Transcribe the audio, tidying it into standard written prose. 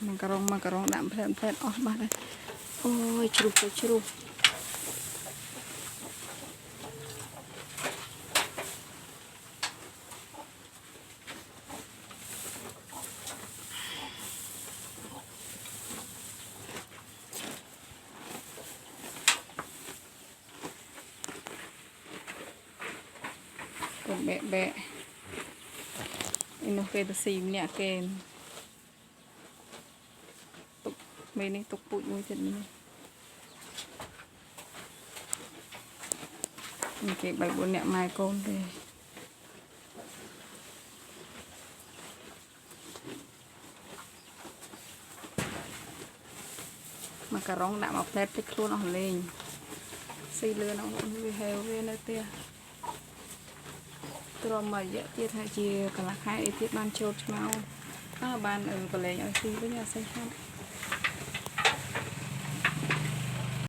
Macarong đạm phèn bát đây. Ôi chru. Còn bẹ nó về xìm nhẹ kèn tục mấy này tục bụi môi chân này cái bài buồn nhẹ mai con về mà cà rong đã mọc đẹp tích luôn nó lên xì lừa nó cũng heo về nơi tia rồi mà dễ tiết hay chia cả là hai tiết ban chốt mau ban ở cái lấy ở xì với nhà xây xong